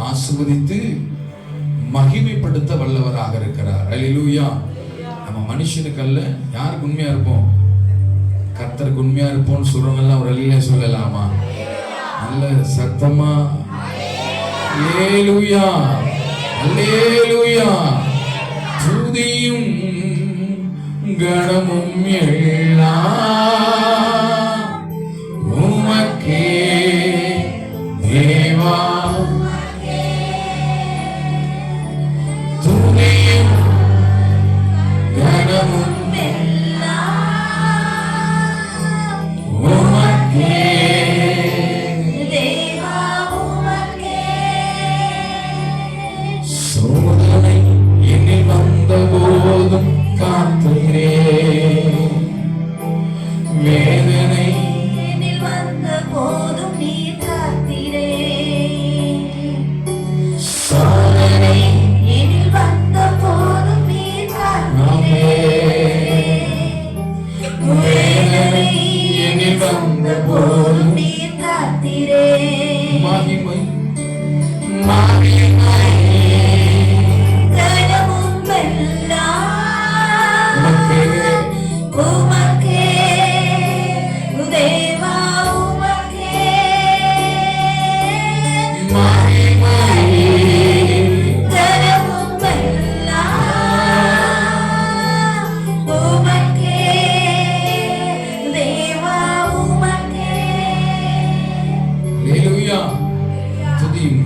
ஆசீர்வதித்து மகிமைப்படுத்த வல்லவராக இருக்கிறார். அல்லேலூயா. நம்ம மனுஷனுக்கு அல்ல, யாருக்கு உண்மையா இருப்போம்? கர்த்தருக்கு உண்மையா இருப்போம்னு சொல்றவங்கெல்லாம் ஒரு அல்லேலூயா சொல்லலாமா? நல்ல சத்தமா அல்லேலூயா, அல்லேலூயா. துதியும் கணமும் எல்லாம் உமக்கே தேவா. துதியும் கணமும் உமக்கே தேவா, உமக்கே. சோதனை என்னில் வந்த போதும் காத்தீரே, வேதனை என்னில் வந்த போதும் நீர் காத்தீரே, சோதனை என்னில் வந்த போதும் நீர் காத்தீரே, வேதனை என்னில் வந்த போதும் நீர் காத்தீரே. மகிமை மகிமை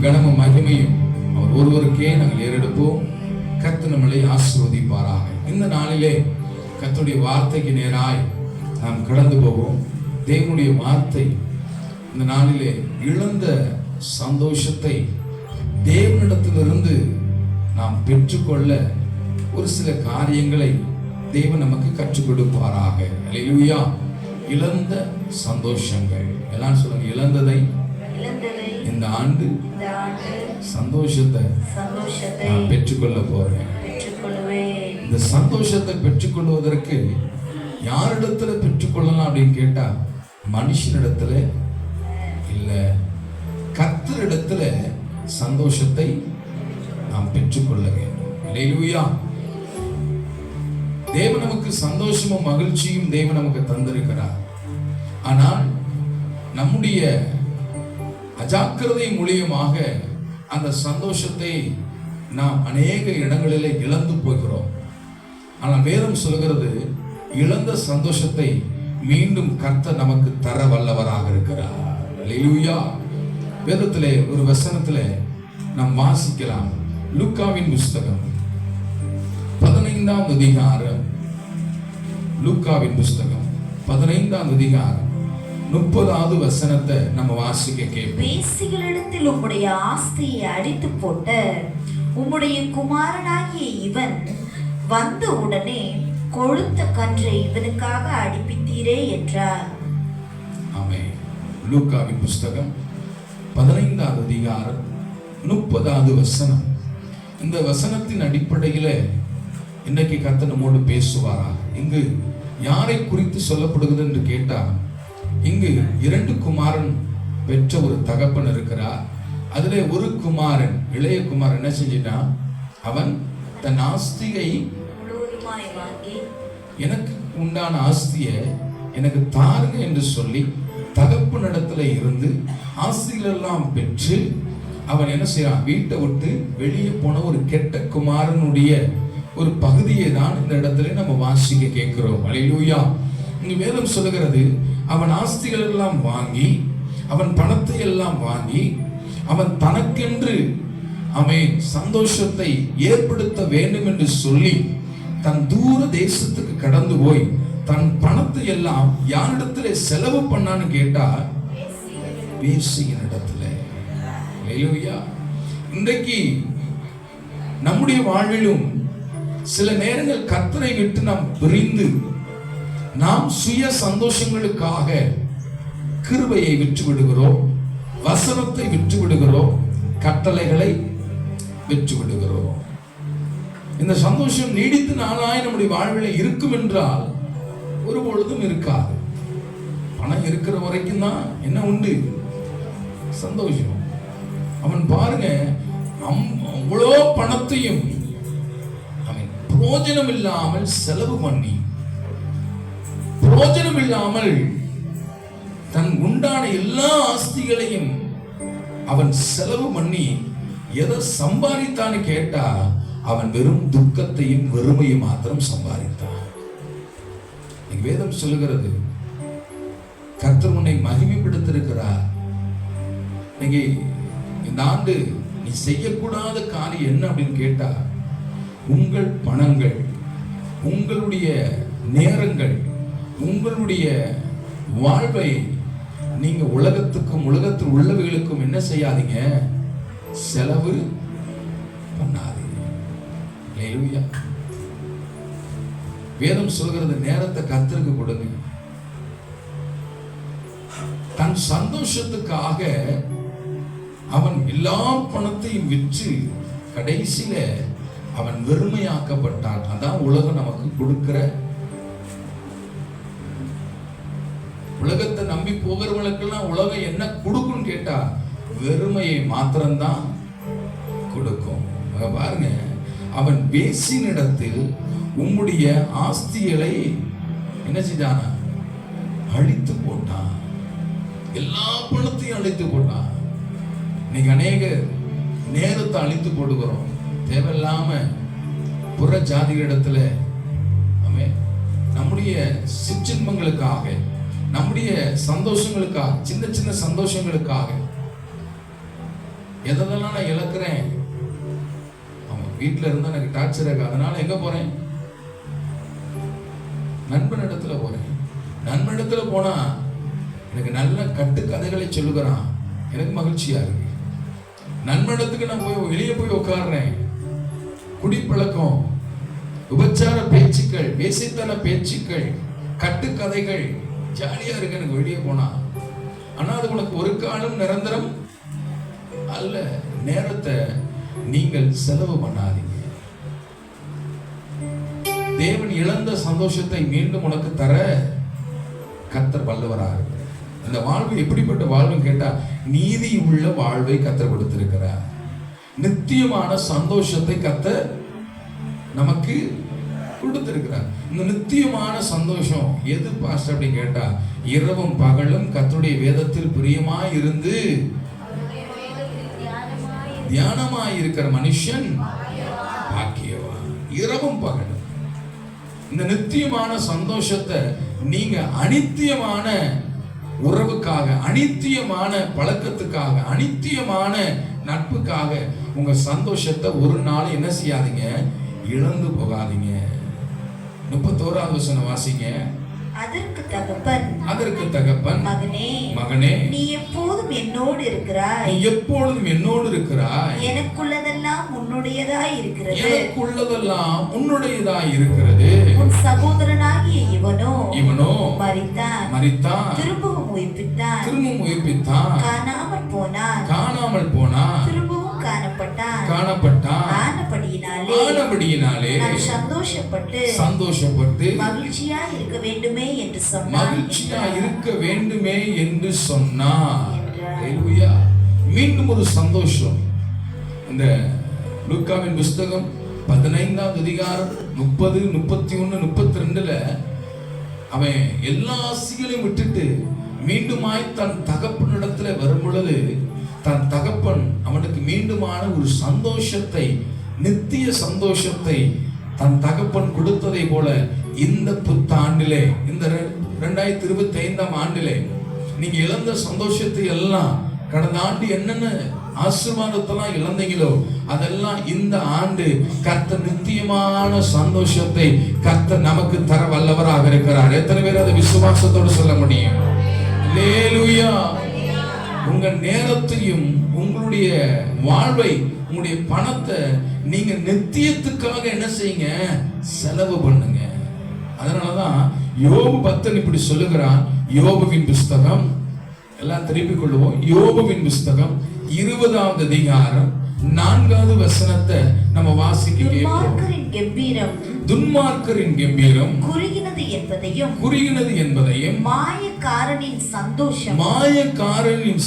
கனமும் மகிமையும் அவர் ஒருவருக்கே நாங்கள் ஏறெடுப்போம். கர்த்தர் நம்மளை ஆசீர்வதிப்பாராக. இந்த நாளிலே கர்த்தருடைய வார்த்தைக்கு நேராய் நாம் கடந்து போவோம். தேவனுடைய வார்த்தை இந்த நாளிலே இழந்த சந்தோஷத்தை தேவனிடத்திலிருந்து நாம் பெற்றுக்கொள்ள ஒரு சில காரியங்களை தேவன் நமக்கு கற்றுக் கொடுப்பாராக. அல்லேலூயா. இழந்த சந்தோஷங்கள் எல்லாம் சொல்லுங்க. இழந்ததை இந்த ஆண்டு சந்தோஷத்தை நான் பெற்றுக்கொள்ள போறேன். இந்த சந்தோஷத்தை பெற்றுக்கொள்வதற்கு யாரிடத்துல பெற்றுக்கொள்ளலாம் அப்படின்னு கேட்டா, மனுஷனிடத்துல இல்ல, கர்த்தரிடத்துல சந்தோஷத்தை நாம் பெற்றுக்கொள்ள வேண்டும். அல்லேலூயா. தேவன் நமக்கு சந்தோஷமும் மகிழ்ச்சியும் தேவன் நமக்கு தந்திருக்கிறார். ஆனால் நம்முடைய அஜாக்கிரதை மூலியமாக அந்த சந்தோஷத்தை நாம் அநேக இடங்களிலே இழந்து போகிறோம். ஆனால் வேதம் சொல்கிறது, இழந்த சந்தோஷத்தை மீண்டும் கர்த்தர் நமக்கு தர வல்லவராக இருக்கிறார். அல்லேலூயா. வேதத்திலே ஒரு வசனத்திலே நாம் வாசிக்கலாம். லூக்காவின் புஸ்தகம் 15ஆம் அதிகாரம், லூக்காவின் புஸ்தகம் 15ஆம் அதிகாரம் 30வது வசனத்தை நம்ம வாசிக்க கேட்போம். வேசிகளிடத்தில் உம்முடைய ஆஸ்தியை அடித்து போட்ட உம்முடைய குமாரனாகிய இவன் வந்த உடனே கொழுத்த கன்றை இவனுக்காக அடிப்பித்தீரே என்றார். ஆமென். லூக்காவின் புஸ்தகம் 15வது அதிகாரம் 30வது வசனம். இந்த வசனத்தின் அடிப்படையில இன்னைக்கு கர்த்தர் நம்மோடு பேசுவாரா? இங்கு யாரை குறித்து சொல்லப்படுகிறது என்று கேட்டா, இங்கு 2 குமாரன் பெற்ற ஒரு தகப்பன் இருக்கிறார். அதிலே ஒரு குமாரன், இளைய குமாரன் என்ன செஞ்சிட்டான்? அவன் தன் ஆஸ்தியை முழுவதுமாய் வாங்கி, எனக்கு உண்டான ஆஸ்தியை எனக்கு தாருங்க என்று சொல்லி தகப்பனிடத்துல இருந்து ஆஸ்திகள் எல்லாம் பெற்று அவன் என்ன செய்யறான்? வீட்டை விட்டு வெளியே போன ஒரு கெட்ட குமாரனுடைய ஒரு பகுதியை தான் இந்த இடத்துல நம்ம வாசிக்க கேட்கிறோம். அல்லேலூயா. இங்கு வேதம் சொல்லுகிறது, அவன் ஆஸ்திகள் எல்லாம் வாங்கி, அவன் பணத்தை எல்லாம் வாங்கி, அவன் தனக்கென்று அவன் சந்தோஷத்தை ஏற்படுத்த வேண்டும் என்று சொல்லி தன் தூர தேசத்துக்கு கடந்து போய் தன் பணத்தை எல்லாம் யாரிடத்துல செலவு பண்ணான்னு கேட்டா, வேசியின் இடத்துல. அல்லேலூயா. இன்றைக்கு நம்முடைய வாழ்விலும் சில நேரங்கள் கர்த்தரை விட்டு நாம் பிரிந்து நாம் சுய சந்தோஷங்களுக்காக கிருபையை விட்டு விடுகிறோம், வசனத்தை விட்டு விடுகிறோம், கட்டளைகளை விட்டு விடுகிறோம். இந்த சந்தோஷம் நீடித்து நாளாய் நம்முடைய வாழ்வில் இருக்கும் என்றால் ஒரு பொழுதும் இருக்காது. பணம் இருக்கிற வரைக்கும் தான் என்ன உண்டு? சந்தோஷம். அவன் பாருங்க, பணத்தையும் பிரயோஜனம் இல்லாமல் செலவு பண்ணி, பிரயோஜனம் இல்லாமல் தன் உண்டான எல்லா ஆஸ்திகளையும் அவன் செலவு பண்ணி எதை சம்பாதித்தான்னு கேட்டா அவன் வெறும் துக்கத்தையும் வெறுமையும் மாத்திரம் சம்பாதித்தான். வேதம் சொல்லுகிறது, கர்த்தர் உன்னை மகிமைப்படுத்திருக்கிறார். நீங்க இந்த ஆண்டு நீ செய்யக்கூடாத காரியம் என்ன அப்படின்னு கேட்டா, உங்கள் பணங்கள், உங்களுடைய நேரங்கள், உங்களுடைய வாழ்வை நீங்க உலகத்துக்கும் உலகத்தில் உள்ளவைகளுக்கும் என்ன செய்யாதீங்க, செலவு பண்ணாதீங்க. ஹல்லேலூயா. வேதம் சொல்கிறது, நேரத்தை கர்த்தருக்கு கொடுங்க. தன் சந்தோஷத்துக்காக அவன் எல்லா பணத்தையும் விற்று கடைசியில அவன் வெறுமையாக்கப்பட்டான். அதான் உலகம் நமக்கு கொடுக்கிற, உலகத்தை நம்பி போகிறவங்களுக்கெல்லாம் உலகம் என்ன கொடுக்கும் கேட்டா வெறுமையை மாத்திரம்தான் கொடுக்கும். பாருங்க, அவன் வேசினிடத்தில் உம்முடைய ஆஸ்திகளை என்ன செய்தானா, அழித்து போட்டான். எல்லா பணத்தையும் அழித்து போட்டான். இன்னைக்கு அநேக நேரத்தை அழித்து போடுகிறோம் தேவையில்லாம புற ஜாதிகளிடத்துல. நம்முடைய சிற்றின்பங்களுக்காக, நம்முடைய சந்தோஷங்களுக்காக, சின்ன சின்ன சந்தோஷங்களுக்காக எதெல்லாம் நான் இழக்கிறேன். வீட்டுல இருந்தா எனக்கு டார்ச்சர் இருக்கு, அதனால எங்க போறேன், நண்பன் இடத்துல போறேன். நண்பன் இடத்துல போனா எனக்கு நல்ல கட்டு கதைகளை சொல்லுகிறான், எனக்கு மகிழ்ச்சியா இருக்கு. நண்பனிடத்துக்கு நான் போய் வெளியே போய் உட்கார்றேன், குடிப்பழக்கம், உபச்சார பேச்சுக்கள், வேசித்தன பேச்சுக்கள், கட்டுக்கதைகள், ஜாலியா இருக்கு எனக்கு வெளியே போனா. ஆனா அது உனக்கு ஒரு காலம் நிரந்தரம் அல்ல. நேரத்தை நீங்கள் செலவு பண்ணாதீங்க. தேவன் இழந்த சந்தோஷத்தை மீண்டும் உனக்கு தர கர்த்தர் வல்லவராக இருக்கிறார். இந்த வாழ்வு எப்படிப்பட்ட வாழ்வு கேட்டா, நீதி உள்ள வாழ்வை கர்த்தர் கொடுத்திருக்கிறார். நித்தியமான சந்தோஷத்தை கர்த்தர் நமக்கு கொடுத்திருக்கிறார். இந்த நித்தியமான சந்தோஷம் எது பாஸ்டர் அப்படின்னு கேட்டா, இரவும் பகலும் கர்த்தருடைய வேதத்தில் பிரியமாய் இருந்து தியானமாய் இருக்கிற மனுஷன் பாக்கியவான். இரவும் பகலும் இந்த நித்தியமான சந்தோஷத்தை நீங்க அனித்தியமான உறவுக்காக, அனித்தியமான பழக்கத்துக்காக, அனித்தியமான நட்புக்காக உங்க சந்தோஷத்தை ஒரு நாள் என்ன செய்யாதீங்க, இழந்து போகாதீங்க. 31வது வசனம் வாசிங்க. அதற்கு தகப்பன் மகனே நீ எப்போதும் என்னோடு இருக்கிறாய், நீ எப்பொழுதும் என்னோடு இருக்கிறாய், எனக்குள்ளதெல்லாம் உன்னுடையதாய் இருக்கிறது, எனக்குள்ளதெல்லாம் உன்னுடையதாய் இருக்கிறது. உன் சகோதரனாகிய இவனோ மரித்தான், திரும்பவும் உயிர்ப்பித்தான், காணாமல் போனான், திரும்பவும் காணப்பட்டான். ஆனபடியினாலே நான் சந்தோஷப்பட்டு மகிழ்ச்சியா இருக்க வேண்டுமே என்று சொன்னார். மீண்டும் ஒரு சந்தோஷம். இந்த லூக்காவின் புஸ்தகம் 15வது அதிகாரம் 30, 31, 32 அவன் எல்லா ஆசைகளையும் விட்டுட்டு மீண்டுமாய் தன் தகப்பனிடத்துல வரும் பொழுது, தன் தகப்பன் அவனுக்கு மீண்டுமான ஒரு சந்தோஷத்தை, நித்திய சந்தோஷத்தை தன் தகப்பன் கொடுத்ததை போல இந்த புத்தாண்டிலே, இந்த 2025ஆம் ஆண்டிலே நீங்க இழந்த சந்தோஷத்தை எல்லாம், கடந்த ஆண்டு என்னென்ன ஆசீர்வாதத்தெல்லாம் இழந்தீங்களோ அதெல்லாம் இந்த ஆண்டு கர்த்தர் நித்தியமான சந்தோஷத்தை கர்த்தர் நமக்கு தர வல்லவராக இருக்கிறார். எத்தனை பேர் அதை விசுவாசத்தோடு சொல்ல முடியும்? அல்லேலூயா. உங்க நேரத்தையும் உங்களுடைய வாழ்வை, உங்களுடைய பணத்தை நீங்க நித்தியத்துக்காக என்ன செய்யுங்க, செலவு பண்ணுங்க. அதனாலதான் யோபு 10 இப்படி சொல்லுகிறான். யோபுவின் புஸ்தகம், எல்லாம் திருப்பிக் கொள்வோம். யோபுவின் புஸ்தகம் 20வது அதிகாரம் 4வது வசனத்தை நம்ம வாசிக்க கேட்கிறோம். துன்மார்க்கரின் கெம்பீரம் குறுகின குறுகினது என்பதையும் மாயக்காரனின்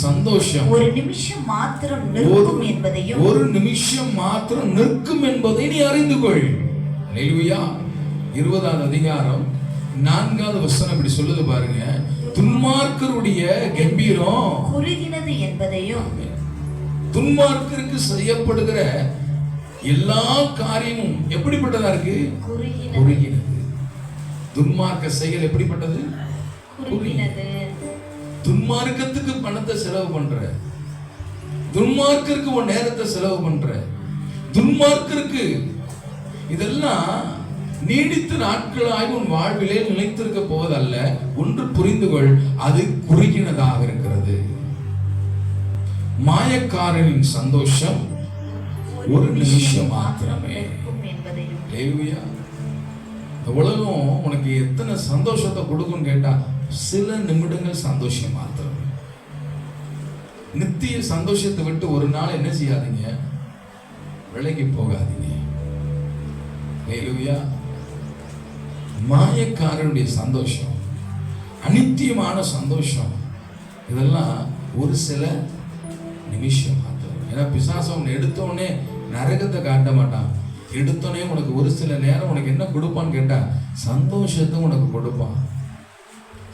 சந்தோஷம் ஒரு நிமிஷம் மாத்திரம் நிற்கும் என்பதை நீ அறிந்து கொள். அல்லேலூயா. 20வது அதிகாரம் 4வது வசனம் இப்படி சொல்லுது பாருங்க. துன்மார்க்கருடைய கம்பீரம் குறுகினது என்பதையும், துன்மார்க்கருக்கு செய்யப்படுகிற எல்லா காரியமும் எப்படிப்பட்டதா இருக்கு? குறுகினது. துன்மார்க்க செயல் எப்படிப்பட்டது? குறுகினது. துன்மார்க்கத்துக்கு பணத்தை செலவு பண்ற, துன்மார்க்கருக்கு உன் நேரத்தை செலவு பண்ற, துன்மார்க்கருக்கு இதெல்லாம் நீடித்த நாட்களாக உன் வாழ்விலே நிலைத்திருக்க போவதல்ல. ஒன்று புரிந்து கொள், அது குறுகினதாக இருக்கிறது. மாயக்காரனின் சந்தோஷம் ஒரு நிமிஷம் மாத்திரமே. அல்லேலூயா. இந்த உலகம் உனக்கு எத்தனை சந்தோஷத்தை கொடுக்கும் கேட்டா, சில நிமிடங்கள் சந்தோஷம் மாத்திரமே. நித்திய சந்தோஷத்தை விட்டு ஒரு நாள் என்ன செய்யாதீங்க, விலகி போகாதீங்க. அல்லேலூயா. மாயக்காரனுடைய சந்தோஷம், அனித்தியமான சந்தோஷம், இதெல்லாம் ஒரு சில நிமிஷம் மாத்திரம். ஏன்னா பிசாசம் எடுத்தோடனே நரகத்தை காட்ட மாட்டான். எடுத்தோடனே உனக்கு ஒரு சில நேரம் உனக்கு என்ன கொடுப்பான்னு கேட்டா, சந்தோஷத்தை உனக்கு கொடுப்பான்.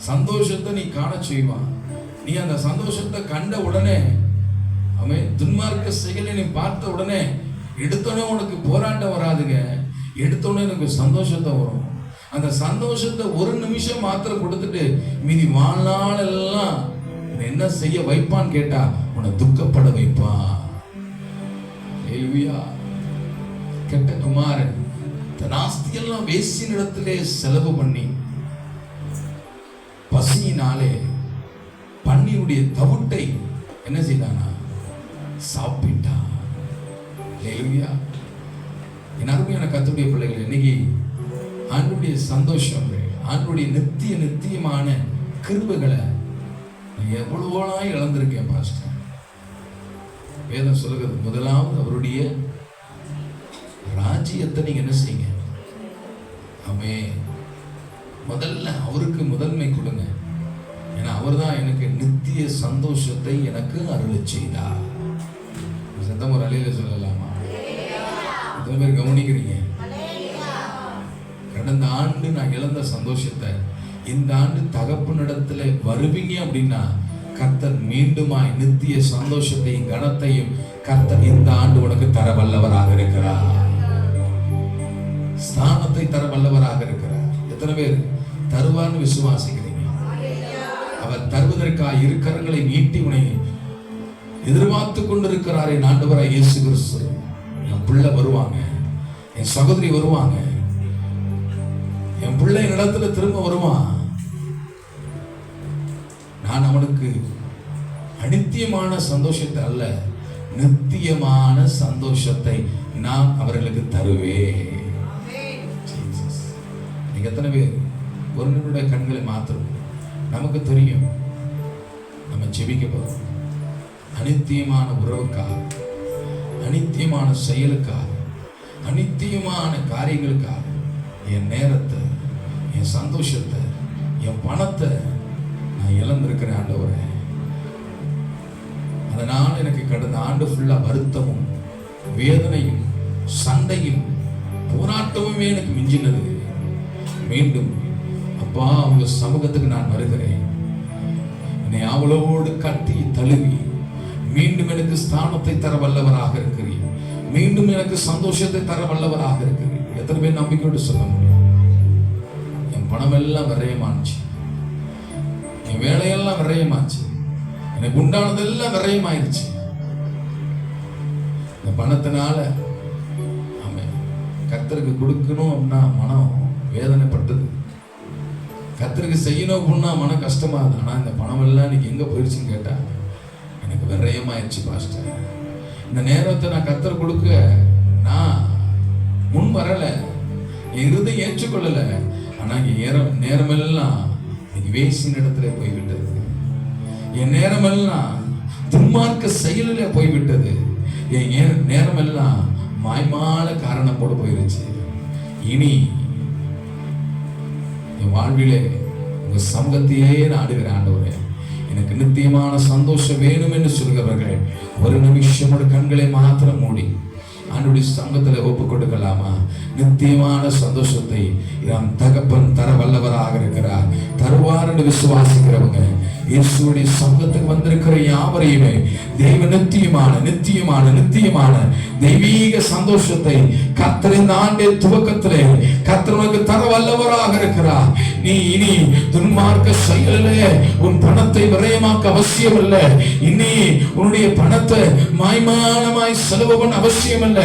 சந்தோஷத்தை நீ காண செய்வான். நீ அந்த சந்தோஷத்தை கண்ட உடனே, அவன் துன்மார்க்க செயலை நீ பார்த்த உடனே, எடுத்தோடனே உனக்கு போராட்டம் வராதுங்க. எடுத்தோடனே எனக்கு சந்தோஷத்தை வரும். அந்த சந்தோஷத்தை ஒரு நிமிஷம் மாத்திரம் கொடுத்துட்டு மீதி வாழ்நாள் எல்லாம் என்ன செய்ய வைப்பான்னு கேட்டா, உன்னை துக்கப்பட வைப்பான். அல்லேலூயா. கெட்ட குமாரன் தன் ஆஸ்தியெல்லாம் வேசினிடத்திலே செலவு பண்ணி பசியினாலே பன்னியுடைய தவிட்டை என்ன செய்தானா? சாப்பிட்டான். அல்லேலூயா. என் அருமையான கர்த்தருடைய பிள்ளைகள், இன்னைக்கு ஆண்டுடைய சந்தோஷங்கள், ஆண்டுடைய நித்தியமான கிருபைகளை எவ்வளவோலாம் இழந்திருக்கேன் பாஸ்டர். வேதம் சொல்லுகிறது, முதலாவது அவருடைய ராஜ்யத்தை நீங்க என்ன செய்யுங்க. ஆமென். முதல்ல அவருக்கு முதன்மை கொடுங்க. ஏன்னா அவர் தான் எனக்கு நித்திய சந்தோஷத்தை எனக்கு அருளச் செய்தார். சத்தம் ஒரு அலையில சொல்லலாமா? எத்தனை பேர் கவனிக்கிறீங்க? கடந்த ஆண்டு நான் இழந்த சந்தோஷத்தை இந்த ஆண்டு தகப்பனிடத்துல வருவீங்க அப்படின்னா, கர்த்தர் மீண்டுமாய் நித்திய சந்தோஷத்தையும் கனத்தையும் கர்த்தர் இந்த ஆண்டு உனக்கு தர வல்லவராக இருக்கிறார். ஸ்தானத்தை தர வல்லவராக இருக்கிறார். எத்தனை பேர் தருவார்னு விசுவாசிக்கிறீங்க? அவர் தருவதற்காக இருக்கரங்களை நீட்டி உன்னை எதிர்பார்த்து கொண்டிருக்கிறார். என் ஆண்டவராய் இயேசு கிறிஸ்து. என் பிள்ளை வருவாங்க, என் சகோதரி வருவாங்க, என் பிள்ளை இடத்துல திரும்ப வருவான். நான் அவனுக்கு அனித்தியமான சந்தோஷத்தை அல்ல, நித்தியமான சந்தோஷத்தை நான் அவர்களுக்கு தருவேன். நீங்க எத்தனை பேர் ஒரு நிமிட கண்களை மாத்திரம்? நமக்கு தெரியும் நம்ம ஜெபிக்க போறோம். அனித்தியமான உறவுக்காக, அனித்தியமான செயலுக்காக, அனித்தியமான காரியங்களுக்காக என் நேரத்தை, என் சந்தோஷத்தை, என் பணத்தை நான் இழந்திருக்கிறேன் ஆண்டவரே. அதனால் எனக்கு கடந்த ஆண்டு ஃபுல்லா வருத்தமும் வேதனையும் சண்டையும் போராட்டமுமே எனக்கு மிஞ்சினது. மீண்டும் அப்பா உங்க சமூகத்துக்கு நான் வருகிறேன். என்னை அவளோடு கட்டி தழுவி மீண்டும் எனக்கு ஸ்தானத்தை தர வல்லவராக இருக்கிறேன். மீண்டும் எனக்கு சந்தோஷத்தை தர வல்லவராக இருக்கிறேன். எத்தனை பேர் நம்பிக்கையோடு சொல்ல முடியும்? என் பணம் எல்லாம் விரயமாச்சு, என் வேலையெல்லாம் விரயமாச்சு, எனக்கு உண்டானதெல்லாம் விரயமாயிருச்சு. இந்த பணத்தினால கர்த்தருக்கு கொடுக்கணும் அப்படின்னா மனம் வேதனைப்பட்டது, கர்த்தருக்கு செய்யணும் அப்படின்னா மனம் கஷ்டமா இருக்கு. ஆனா இந்த பணம் எல்லாம் இன்னைக்கு எங்க போயிடுச்சுன்னு கேட்டா, எனக்கு விரயமாயிடுச்சு பாஸ்டர். இந்த நேரத்தை நான் கர்த்தர் கொடுக்க நான் முன் வரல, என் இருதை ஏற்றுக்கொள்ளல. ஆனா என் நேரமெல்லாம் வேசின் இடத்துல போய்விட்டது, என் நேரமெல்லாம் துன்மார்க்க செயலில போய்விட்டது, என் நேரமெல்லாம் மாய்மான காரணம் போட போயிருச்சு. இனி என் வாழ்விலே உங்க சமூகத்தையே நாடுகிறேன் ஆண்டவரே. எனக்கு நித்தியமான சந்தோஷம் வேணும் என்று சொல்கிறவர்கள் ஒரு நிமிஷம் ஒரு கண்களை மாத்திரம் மூடி ஆண்டவருடைய சமூகத்தில் ஒப்பு கொடுக்கலாமா? நித்தியமான சந்தோஷத்தை நம் தகப்பன் தர வல்லவராக இருக்கிறார், தருவார் என்று விசுவாசிக்கிறவங்க இயேசுடைய சமூகத்துக்கு வந்திருக்கிற யாவரையுமே தெய்வ நித்தியமான தெய்வீக சந்தோஷத்தை கர்த்தர் இந்த ஆண்டின் துவக்கத்திலே கர்த்தர் உனக்கு தர வல்லவராக இருக்கிறார். நீ இனி துன்மார்க்க செயலிலே உன் பணத்தை விரயமாக்க அவசியம் அல்ல. இனி உன்னுடைய பணத்தை மாய்மானமாய் செலவு பண்ண அவசியம் அல்ல.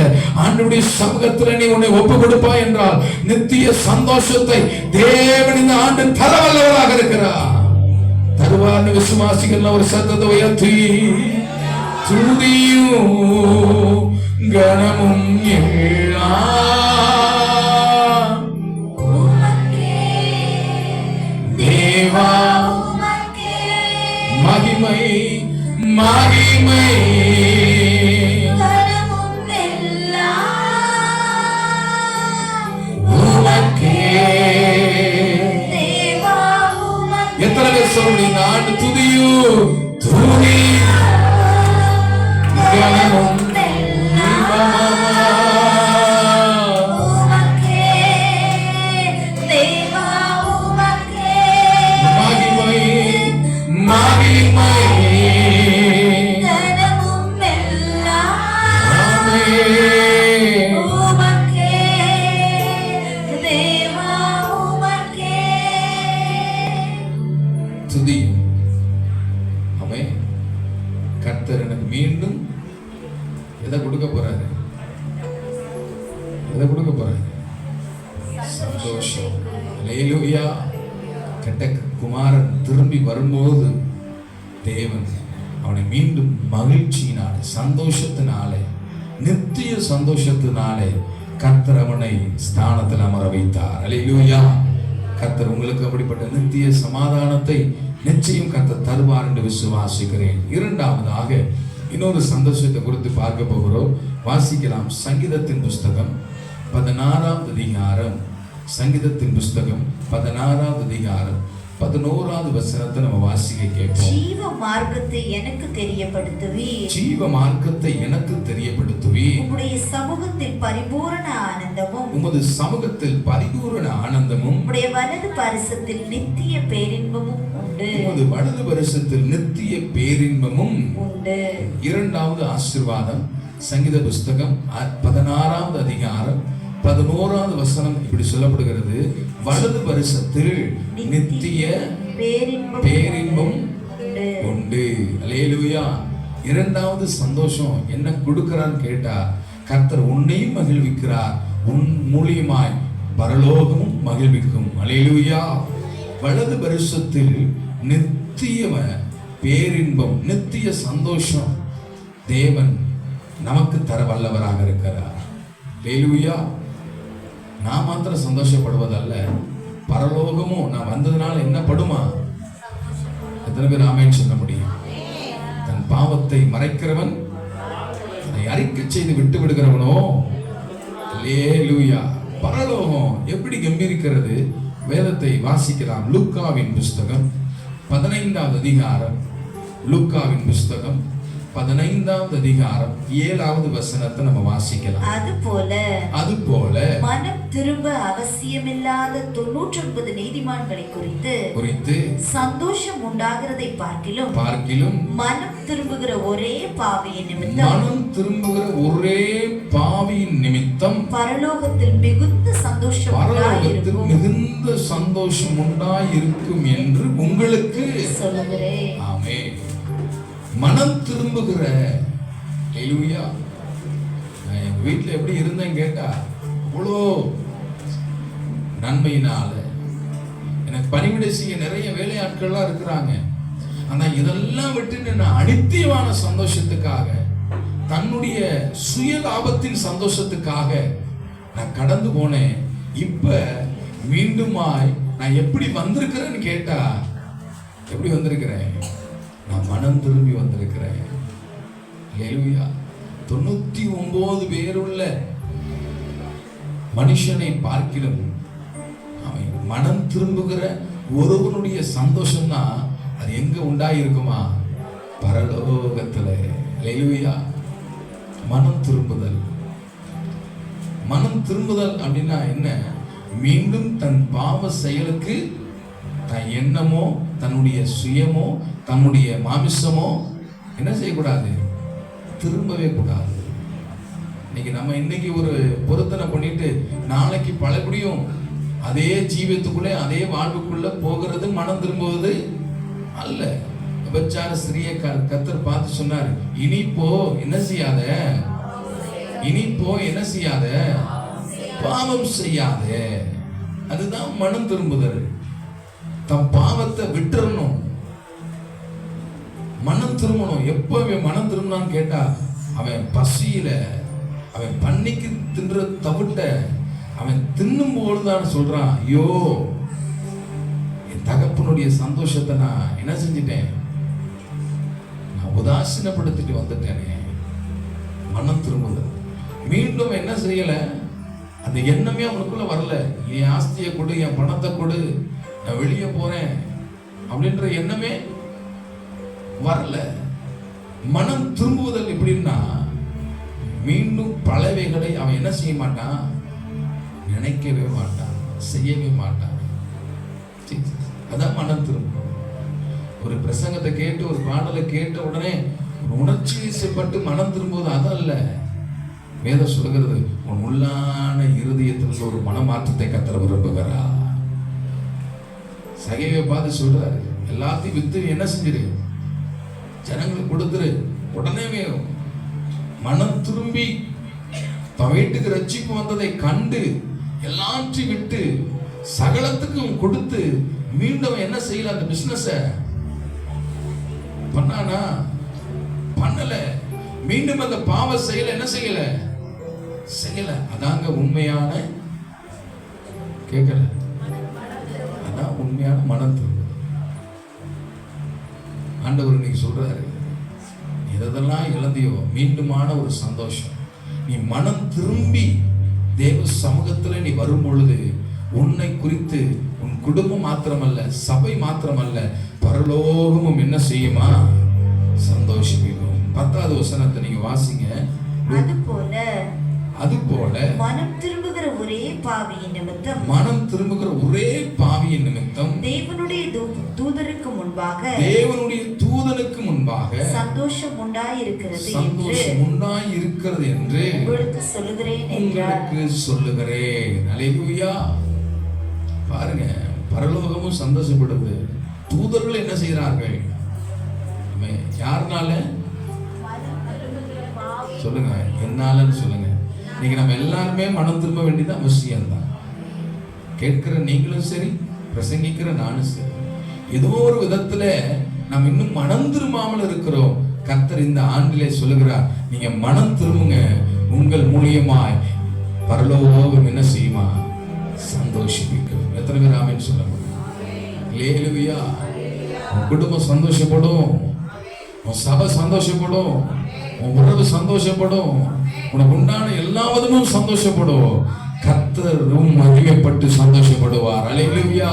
ஆண்டவருடைய சமூகத்தில் நீ உன்னை ஒப்பு கொடுப்பாய் என்றால் நித்திய சந்தோஷத்தை தேவன் இந்த ஆண்டு தர வல்லவராக இருக்கிறார். தருவார்னு விசுவாசிகள் ஒரு சத்தத்தை உயர்த்தி துதியும் கனமும் எல்லாம் தேவா மகிமை மகிமை எத்தனை பேர் சொல்றீங்க? ஆண்டு துதியும் கனமும் மகிமை மகிமை துதியும். அவன் கர்த்தர் எனக்கு மீண்டும் எதை கொடுக்க போறாரு? சந்தோஷம். அல்லேலூயா. கெட்ட குமாரன் திரும்பி வரும்போது தேவன் அவனை மீண்டும் மகிழ்ச்சியினாலே சந்தோஷத்தினாலே நித்திய சந்தோஷத்தினாலே கர்த்தர் அவனை ஸ்தானத்தில் அமர வைத்தார். அல்லேலூயா. கர்த்தர் உங்களுக்கு அப்படிப்பட்ட நித்திய சமாதானத்தை நிச்சயம் கர்த்தர் தருவார் என்று விசுவாசிக்கிறேன். இரண்டாவதாக இன்னொரு சந்தோஷத்தை குறித்து பார்க்க போகிறோம். வாசிக்கலாம். சங்கீதத்தின் புஸ்தகம் 16வது அதிகாரம். சங்கீதத்தின் புஸ்தகம் 16வது அதிகாரம் 11வது வசனத்தை நம்ம வாசிக்க கேட்போம். ஜீவ மார்க்கத்தை எனக்கு தெரியப்படுத்துவீர். ஜீவ மார்க்கத்தை எனக்கு தெரியப்படுத்துவீர். உம்முடைய சமூகத்தில் பரிபூரண ஆனந்தமும். உமது சமூகத்தில் பரிபூரண ஆனந்தமும். உம்முடைய வலது பரிசத்தில் நித்திய பேரின்பமும் உண்டு. உமது வலது பரிசத்தில் நித்திய பேரின்பமும் உண்டு. இரண்டாவது ஆசீர்வாதம். சங்கீத புஸ்தகம் 16வது அதிகாரம் 11வது வசனம் இப்படி சொல்லப்படுகிறது. வலது பரிசத்தில் நித்திய பேரின்பம் உண்டு. அல்லேலூயா. இரண்டாவது சந்தோஷம் என்ன கொடுக்கிறான்னு கேட்டா, கர்த்தர் உன்னையும் மகிழ்விக்கிறார், உன் மூலியமாய் பரலோகமும் மகிழ்விக்கும். அல்லேலூயா. வலது பரிசத்தில் நித்திய பேரின்பம் நித்திய சந்தோஷம் தேவன் நமக்கு தர வல்லவராக இருக்கிறார். அல்லேலூயா. நான் மாத்திரம் சந்தோஷப்படுவதல்ல, பரலோகமும் நான் வந்ததுனால என்ன படுமா? எத்தனை பேர் ஆமென் சொல்ல முடியும்? தன் பாவத்தை மறைக்கிறவன் அதை அறிக்கை செய்து விட்டு விடுகிறவனோ அல்லேலூயா. பரலோகம் எப்படி கம்பீரிக்கிறது? வேதத்தை வாசிக்கலாம். லூக்காவின் புஸ்தகம் 15வது அதிகாரம். லூக்காவின் புஸ்தகம் 15வது அதிகாரம் 7வது வசனத்தை நம்ம வாசிக்கலாம். அதுபோல மனம் திரும்ப அவசியமில்லாத 99 நீதிமான்களை குறித்து சந்தோஷம் உண்டாகிறதை பார்க்கிலும் மனம் திரும்புகிற ஒரே பாவியின் நிமித்தம் பரலோகத்தில் மிகுந்த சந்தோஷம் உண்டாயிருக்கும் என்று உங்களுக்கு சொல்லுகிறேன். ஆமென். மனம் திரும்புகிற. அல்லேலூயா. நான் எங்க வீட்டில் எப்படி இருந்தேன் கேட்டா, அவ்வளோ நன்மையினால எனக்கு பணிவிடை செய்ய நிறைய வேலையாட்கள்லாம் இருக்கிறாங்க. ஆனா இதெல்லாம் விட்டு நான் அனித்தியமான சந்தோஷத்துக்காக, தன்னுடைய சுய லாபத்தின் சந்தோஷத்துக்காக நான் கடந்து போனேன். இப்ப மீண்டுமாய் நான் எப்படி வந்திருக்கிறேன்னு கேட்டா, எப்படி வந்திருக்கிறேன்? நான் மனம் திரும்பி வந்திருக்கிறேன். அல்லேலூயா. 99 பேருள்ள மனுஷனை பார்க்கிலும் அவன் மனம் திரும்புகிற ஒருவனுடைய சந்தோஷம் தான் அது எங்க உண்டாயிருக்குமா? பரலோகத்துல. அல்லேலூயா. மனம் திரும்புதல். மனம் திரும்புதல் அப்படின்னா என்ன? மீண்டும் தன் பாவ செயலுக்கு தன் எண்ணமோ தன்னுடைய சுயமோ தன்னுடைய மாமிசமோ என்ன செய்யக்கூடாது? திரும்பவே கூடாது. இன்னைக்கு ஒரு பொருத்தனை பண்ணிட்டு நாளைக்கு பலபடியும் அதே ஜீவியத்துக்குள்ளே அதே வாழ்வுக்குள்ள போகிறது மனம் திரும்புவது அல்ல. விபச்சார ஸ்திரியை கர்த்தர் பார்த்து சொன்னார், இனி போ என்ன செய்யாத, இனி போ என்ன செய்யாத, பாவம் செய்யாத. அதுதான் மனம் திரும்புதல். தன் பாவத்தை விட்டுறணும், மனம் திரும்பணும். எப்ப மனம் திரும்பினான்னு கேட்டா, அவன் பசியில, அவன் பன்னிக்கு தின்ற தவிட்ட அவன் தின்னும் போதுதான் சொல்றான், ஐயோ என் தகப்பனுடைய சந்தோஷத்தை நான் என்ன செஞ்சிட்டேன், நான் உதாசீனப்படுத்திட்டு வந்துட்டேனே. மனம் திரும்புதல். மீண்டும் என்ன செய்யல, அந்த எண்ணமே அவனுக்குள்ள வரல. என் ஆஸ்தியை கொடு, என் பணத்தை கொடு, நான் வெளியே போறேன் அப்படின்ற எண்ணமே வரல. மனம் திரும்புவதல் எப்படின்னா, மீண்டும் பலவைகளை அவன் என்ன செய்ய மாட்டான், நினைக்கவே மாட்டான், செய்யவே மாட்டான். அதான் மனம் திரும்பும். ஒரு பிரசங்கத்தை கேட்டு ஒரு பாடலை கேட்ட உடனே உணர்ச்சி வசப்பட்டு மனம் திரும்புவது அதல்ல. வேதம் சொல்லுகிறது, உன் உள்ளான இருதயத்திற்கு ஒரு மனமாற்றத்தை கர்த்தர் விரும்புகிறார். சகையை பார்த்து சொல்றாரு, எல்லாத்தையும் வித்து என்ன செஞ்சிரு, ஜனங்களுக்கு கொடுத்துரு. உடனே மனம் திரும்பி தன் வீட்டுக்கு ரட்சிப்பு வந்ததை கண்டு எல்லாத்தையும் விட்டு சகலத்துக்கும் கொடுத்து மீண்டும் என்ன செய்யல, அந்த பிசினஸ் பண்ணானா? பண்ணல. மீண்டும் அந்த பாவ செயல என்ன செய்யல, செய்யல. அதாங்க உண்மையான, கேட்கல, அதான் உண்மையான மனம் திரும்ப. ஆண்டவர் இன்னைக்கு சொல்றாரு, எதெல்லாம் இழந்தியோ மீண்டுமான ஒரு சந்தோஷம். நீ மனம் திரும்பி தேவ சமூகத்துல நீ வரும் பொழுது உன்னை குறித்து உன் குடும்பம் மாத்திரமல்ல, சபை மாத்திரமல்ல, பரலோகமும் என்ன செய்யுமா, சந்தோஷிக்கும். 10வது வசனத்தை நீங்க வாசிங்க. அதுபோல மனம் திரும்புகிற ஒரே பாவியின் நிமித்தம், மனம் திரும்புகிற ஒரே பாவியின் நிமித்தம் தேவனுடைய தூதனுக்கு முன்பாக, தேவனுடைய தூதனுக்கு முன்பாக சந்தோஷம் உண்டாயிருக்கிறது, சந்தோஷம் உண்டாயிருக்கிறது என்று உங்களுக்கு சொல்லுகிறேன், உங்களுக்கு சொல்லுகிறேன். அல்லேலூயா. பாருங்க, பரலோகமும் சந்தோஷப்படுது. தூதர்கள் என்ன செய்கிறார்கள்? யாருனால சொல்லுங்க, என்னாலன்னு சொல்லுங்க. இன்னைக்கு நம்ம எல்லாருமே மனம் திரும்ப வேண்டியது அவசியம் தான். கேட்கிற நீங்களும் சரி, பிரசங்கிக்கிற நானும் சரி, ஏதோ ஒரு விதத்துல நம்ம இன்னும் மனம் திரும்பாமல் இருக்கிறோம். கர்த்தர் இந்த ஆண்டிலே சொல்லுகிறார், நீங்க மனம் திரும்புங்க, உங்கள் மூலியமாய் பரலோகம் என்ன செய்யுமா, சந்தோஷிப்பிக்கும். எத்தனை பேர் ஆமென் சொல்ல முடியும்? அல்லேலூயா. உன் குடும்பம் சந்தோஷப்படும், உன் சபை சந்தோஷப்படும், உன் உறவு சந்தோஷப்படும், உனக்கு உண்டான எல்லாவதும் சந்தோஷப்படும். கர்த்தரும் மகிமைப்பட்டு சந்தோஷப்படுவார். அல்லேலூயா.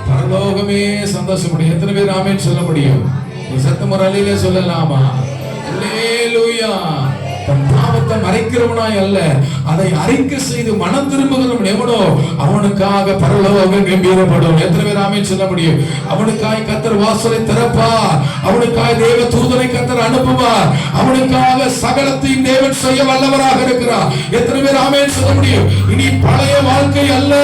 பரலோகமே சந்தோஷப்படும். எத்தனை பேர் ஆமென் சொல்ல முடியும்? சத்தம் ஒரு அல்லேலூயா சொல்லலாமா? அல்லேலூயா. தன் பாவத்தை மறைக்கிறவனாய் அல்ல, அதை அறிக்கை செய்து மனம் திரும்புகிறவன் எவனோ அவனுக்காக பரலோகம் கம்பீரப்படும். எத்தனை பேர் ஆமென் சொல்ல முடியும்? அவனுக்காய் கர்த்தர் வாசலை திறப்பார், அவனுக்காய் தேவ தூதனை கர்த்தர் அனுப்புவார், அவனுக்காக சகலத்தையும் தேவன் செய்ய வல்லவராக இருக்கிறார். எத்தனை பேர் ஆமென் சொல்ல முடியும்? இனி பழைய வாழ்க்கை அல்ல,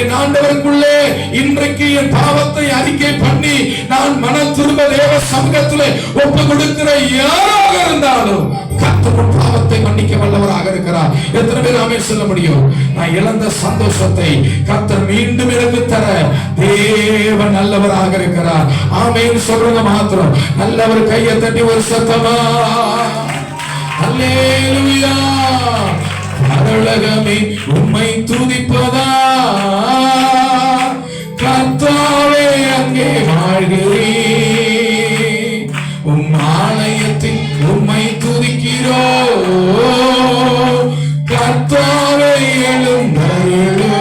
என் ஆண்டவருக்குள்ளே இன்றைக்கு என் பாவத்தை அறிக்கை பண்ணி நான் மனம் திரும்ப தேவ சமூகத்திலே ஒப்பு கொடுக்கிற யாராக இருந்தாலும் கர்த்தர் பாவத்தை மன்னிக்க வல்லவராக இருக்கிறார். எத்தனை பேர் ஆமென் சொல்ல முடியும்? நான் இழந்த சந்தோஷத்தை கர்த்தர் மீண்டும் எனக்கு தர தேவன் நல்லவராக இருக்கிறார். ஆமென் சொல்றத மாத்திரம் நல்லவர் கையை தட்டி ஒரு சத்தமா அல்லேலூயா. பரலோகமே உம்மை துதிப்பதா, கர்த்தாவே அங்கே வாழ்கிறேன், உம் ஆலயத்தில் உம்மை துதிக்கிறோ, கர்த்தாவே எழுந்தருளோ.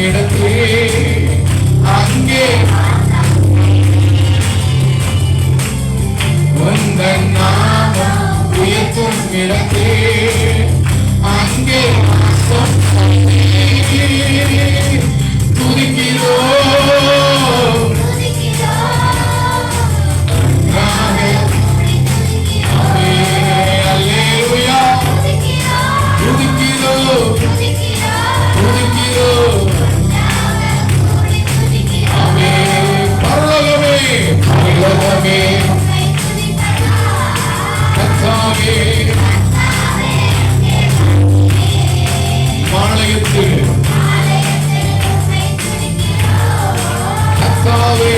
இடத்தே அங்கே உந்தன் நாமம் உயர்த்தும் இடத்தே அங்கே துதிக்கிறோம். அல்லேலூயா. துதிக்கிறோம், துதிக்கிறோம். ஆமென். பரலோகமே, பரலோகமே, கர்த்தாவே, மாலயத்தில் கர்த்தாவே,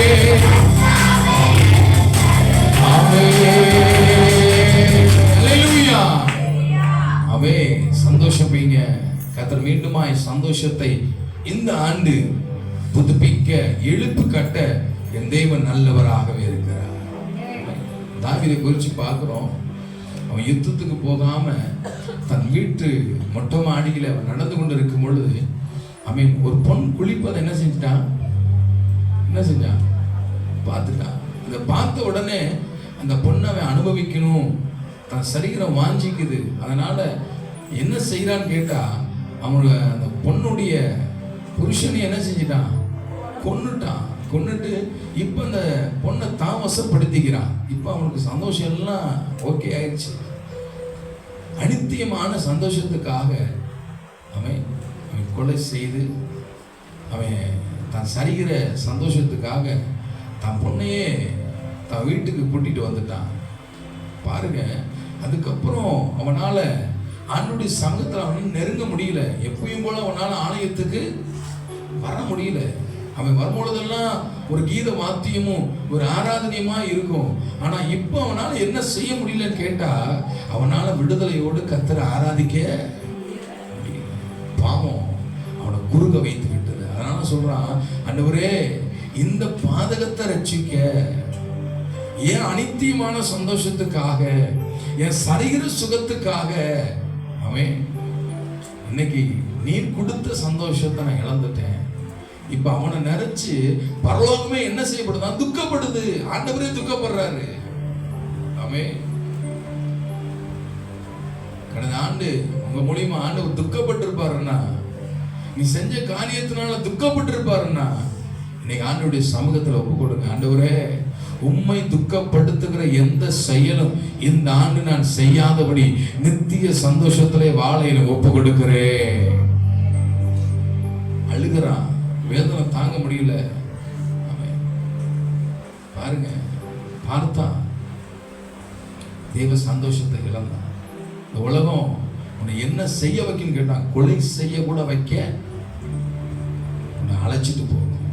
அல்லேலூயா. அவே சந்தோஷப்பீங்க. கர்த்தர் மீண்டுமாய் சந்தோஷத்தை இந்த ஆண்டு புதுப்பிக்க எழுப்பு கட்ட என் தேவன் நல்லவராகவே இருக்கிறார். தாவீதை குறித்து பார்க்கிறோம். அவன் யுத்தத்துக்கு போகாம தன் வீட்டு மொட்டை மாடியில் அவன் நடந்து கொண்டு இருக்கும் பொழுது அவன் ஒரு பொன் குளிப்பதை என்ன செஞ்சிட்டான் பார்த்துட்டான். இதை பார்த்த உடனே அந்த பொண்ணை அவன் அனுபவிக்கணும், தன் சரீரம் வாஞ்சிக்குது. அதனால என்ன செய்யறான்னு கேட்டா அவனோட அந்த பொண்ணுடைய புருஷனை என்ன செஞ்சிட்டான், கொன்னுட்டு இப்ப அந்த பொண்ணை தான் வசப்படுத்திக்கிறான். இப்ப அவனுக்கு சந்தோஷம் எல்லாம் ஓகே ஆயிடுச்சு. அனித்தியமான சந்தோஷத்துக்காக அவன் கொலை செய்து அவன் தான் சரிகிற சந்தோஷத்துக்காக தன் பொண்ணையே தன் வீட்டுக்கு கூட்டிட்டு வந்துட்டான். பாருங்க, அதுக்கப்புறம் அவனால ஆண்டுடைய சமூகத்தில் அவன் நெருங்க முடியல. எப்பயும் போல அவனால ஆலயத்துக்கு வர முடியல. அவன் வரும்பொழுதெல்லாம் ஒரு கீத வாத்தியமும் ஒரு ஆராதனையுமா இருக்கும். ஆனா இப்ப அவனால என்ன செய்ய முடியலன்னு கேட்டா அவனால விடுதலையோடு கர்த்தரை ஆராதிக்க முடியல. பாவம் அவனை குறுக வைத்து விட்டது. அதனால சொல்றான், ஆண்டவரே இந்த பாதகத்தை ரட்சிக்க, என் அனித்தியமான சந்தோஷத்துக்காக, என் சரீர சுகத்துக்காக அவன் இன்னைக்கு நீர் கொடுத்த சந்தோஷத்தை நான் இழந்துட்டேன். இப்ப அவனை நினைச்சு பரலோகமே என்ன செய்யப்படுதான், துக்கப்படுது. ஆண்டவரே துக்கப்படுறாரு. ஆமென். கடந்த ஆண்டு உங்க மூலியமா ஆண்டவர் துக்கப்பட்டிருப்பாருன்னா, நீ செஞ்ச காரியத்தினால துக்கப்பட்டிருப்பாருன்னா, இன்னைக்கு ஆண்டவருடைய சமூகத்துல ஒப்பு கொடுங்க. ஆண்டவரே, உம்மை துக்கப்படுத்துகிற எந்த செயலும் இந்த ஆண்டு நான் செய்யாதபடி நித்திய சந்தோஷத்திலே வாழ எனக்கு ஒப்பு கொடுக்கிறேன். அழுகிறான், வேதனை தாங்க முடியல. பாருங்க, பார்த்தா தேவ சந்தோஷத்தை இழந்தான். இந்த உலகம் உன்னை என்ன செய்ய வைக்கன்னு கேட்டான், கொலை செய்ய கூட வைக்க உன்னை அழைச்சிட்டு போகும்.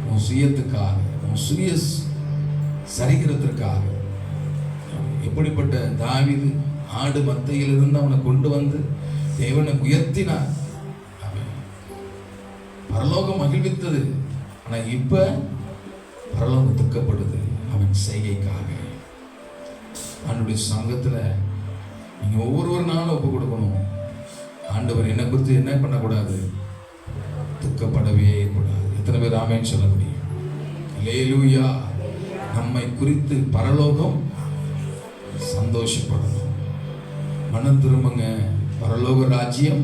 உன் சுயத்துக்காக, உன் சுய சரிகிறதுக்காக. எப்படிப்பட்ட தாவீது ஆடு மத்தையிலிருந்து அவனை கொண்டு வந்து தேவனை உயர்த்தினார். பரலோகம் மகிழ்வித்தது. ஆனா இப்ப பரலோகம் துக்கப்படுது அவன் செய்கைக்காக. ஆண்டவருடைய சங்கத்துல நீங்க ஒவ்வொரு நாளும் ஒப்பு கொடுக்கணும். ஆண்டவர் என்னை குறித்து என்ன பண்ணக்கூடாது, துக்கப்படவே கூடாது. எத்தனை பேர் ஆமென் சொல்ல முடியும்? அல்லேலூயா. நம்மை குறித்து பரலோகம் சந்தோஷப்படணும். மனம் திரும்புங்க, பரலோக ராஜ்யம்.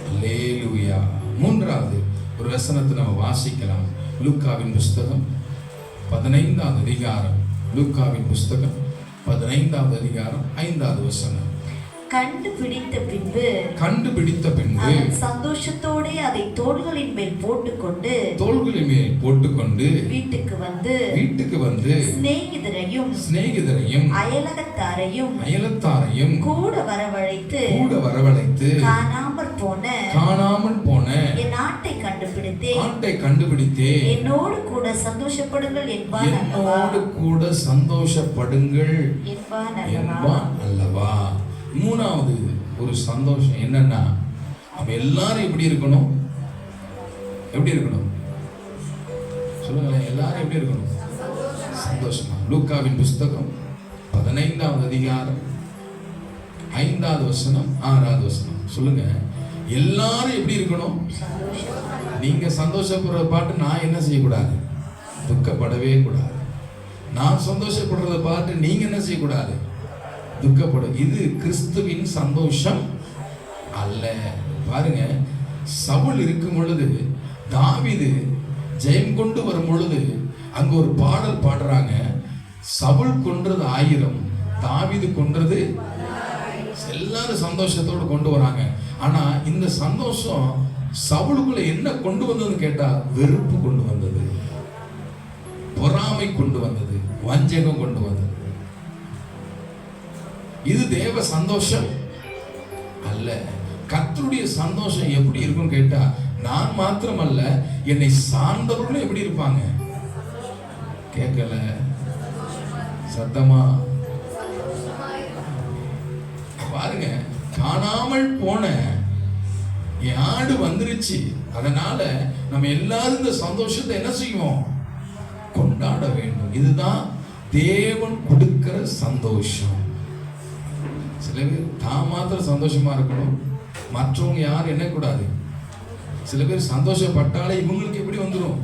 அல்லேலூயா. மூன்றாவது ஒரு வசனத்தை நம்ம வாசிக்கலாம். லூக்காவின் புஸ்தகம் 15வது அதிகாரம். லூக்காவின் புஸ்தகம் 15வது அதிகாரம் 5வது வசனம். கண்டுபிடித்த பின்பு அவன் சந்தோஷத்தோட அதை தோள்களின் மேல் போட்டுக்கொண்டு வீட்டுக்கு வந்து சிநேகிதரையும் அயலத்தாரையும் கூட வரவழைத்து காணாமல் போன என் நாட்டை கண்டுபிடித்தேன், என்னோடு கூட சந்தோஷப்படுங்கள் என்பான் அல்லவா. மூணாவது ஒரு சந்தோஷம் என்னன்னா, அவன் எல்லாரும் எப்படி இருக்கணும் சொல்லுங்களேன், எல்லாரும் எப்படி இருக்கணும்? சந்தோஷமா. லூக்காவின் புஸ்தகம் 15வது அதிகாரம் 5வது வசனம் 6வது வசனம் சொல்லுங்க. எல்லாரும் எப்படி இருக்கணும்? நீங்க சந்தோஷப்படுற பாட்டு நான் என்ன செய்யக்கூடாது? துக்கப்படவே கூடாது. நான் சந்தோஷப்படுறத பார்த்து நீங்க என்ன செய்யக்கூடாது? துக்கப்படும். இது கிறிஸ்துவின் சந்தோஷம் அல்ல. பாருங்க, சவுல் இருக்கும் பொழுது தாவீது ஜெயம் கொண்டு வரும் பொழுது அங்க ஒரு பாடல் பாடுறாங்க. சவுல் கொன்றது 1000, தாவீது கொன்றது. எல்லாரும் சந்தோஷத்தோடு கொண்டு வராங்க. ஆனா இந்த சந்தோஷம் சவுலுக்குள்ள என்ன கொண்டு வந்ததுன்னு கேட்டா வெறுப்பு கொண்டு வந்தது, பொறாமை கொண்டு வந்தது, வஞ்சகம் கொண்டு வந்தது. இது தேவ சந்தோஷம் அல்ல. கர்த்தருடைய சந்தோஷம் எப்படி இருக்கும் கேட்டா, நான் மாத்திரமல்ல என்னை சார்ந்தவர்களும் எப்படி இருப்பாங்க? கேட்கல சத்தமா பாருங்க. காணாமல் போன என் ஆடு வந்துருச்சு. அதனால நம்ம எல்லாரும் இந்த சந்தோஷத்தை என்ன செய்வோம்? கொண்டாட வேண்டும். இதுதான் தேவன் கொடுக்கிற சந்தோஷம். சில பேர் தான் மாத்திரம் சந்தோஷமா இருக்கணும், மற்றவங்க யாரும் என்ன கூடாது. சில பேர் சந்தோஷப்பட்டாலே இவங்களுக்கு எப்படி வந்துடும்?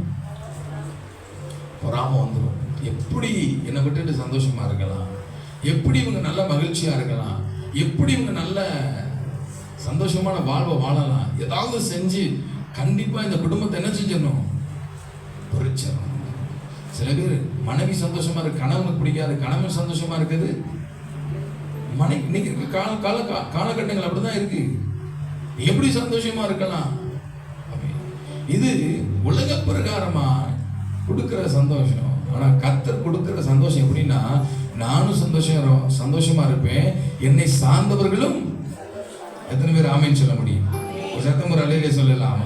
பொறாம வந்துடும். எப்படி என்னை விட்டுட்டு சந்தோஷமா இருக்கலாம்? எப்படி இவங்க நல்ல மகிழ்ச்சியா இருக்கலாம்? எப்படி இவங்க நல்ல சந்தோஷமான வாழ்வை வாழலாம்? ஏதாவது செஞ்சு கண்டிப்பா இந்த குடும்பத்தை என்ன செஞ்சிடணும்? பொறிச்சிடணும். சில பேர் மனைவி சந்தோஷமா இருக்கு, கணவனுக்கு பிடிக்காது. கணவன் சந்தோஷமா இருக்குது, மனைவி. இன்னைக்கு இருக்க காலகட்டங்கள் அப்படிதான் இருக்கு. எப்படி சந்தோஷமா இருக்கலாம்? இது உலக பிரகாரமா கொடுக்கிற சந்தோஷம். ஆனா கர்த்தர் கொடுக்கிற சந்தோஷம் எப்படின்னா, நானும் சந்தோஷமா இருப்பேன், என்னை சார்ந்தவர்களும். எத்தனை பேர் ஆமென் சொல்ல முடியும்? சத்தம் ஒரு அலையிலே சொல்லலாம்.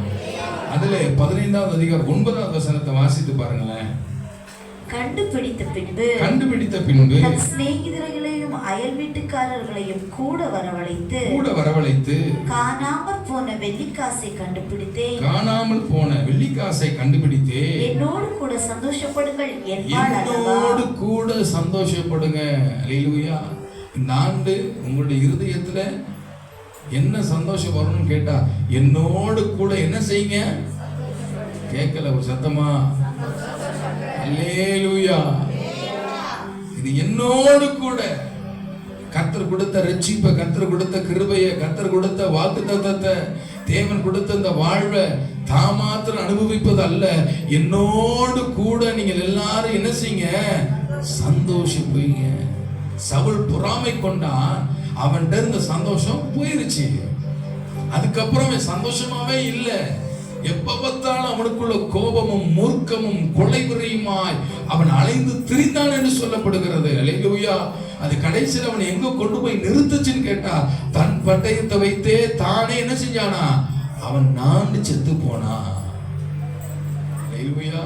அதுல 15வது அதிகாரம் 9வது வசனத்தை வாசித்து பாருங்களேன். கண்டுபிடித்த பின்பு தன் சிநேகிதர்களையும் அயல் வீட்டுக்காரர்களையும் கூட வரவழைத்து காணாமல் போன வெள்ளிக்காசை கண்டுபிடித்தேன். என்னோடு கூட சந்தோஷப்படுங்கள். என்னோடு கூட சந்தோஷப்படுங்க. அல்லேலூயா. இந்த ஆண்டு உங்களுடைய இருதயத்துல என்ன சந்தோஷம் வரணும்னு கேட்டா, என்னோடு கூட என்ன செய்யுங்க? கேட்கல ஒரு சத்தமா? அல்லேலூயா. இது என்னோடு கூட கர்த்தர் கொடுத்த ரட்சிப்பை, கர்த்தர் கொடுத்த கிருபையை, கர்த்தர் கொடுத்த வாக்குத்தத்தத்தை, தேவன் கொடுத்த இந்த வாழ்வை தான் மாத்திரம் அனுபவிப்பது அல்ல, என்னோடு கூட நீங்கள் எல்லாரும் என்ன செய்யுங்க? சந்தோஷப்படுங்க. சவுல் பொறாமை கொண்டா, அவன்கிட்ட இருந்த சந்தோஷம் போயிருச்சு. அதுக்கப்புறம் சந்தோஷமாவே இல்லை. எப்ப பார்த்தாலும் அவனுக்குள்ள கோபமும் மூர்க்கமும் கொலைவெறியுமாய் அவன் அலைந்து திரிந்தான் என்று சொல்லப்படுகிறது. அல்லேலூயா. அது கடைசியில் அவன் எங்க கொண்டு போய் நிறுத்துச்சுன்னு கேட்டா, தன் பட்டயத்தை வைத்தே தானே என்ன செஞ்சானா? அவன் நான் செத்து போனா. அல்லேலூயா.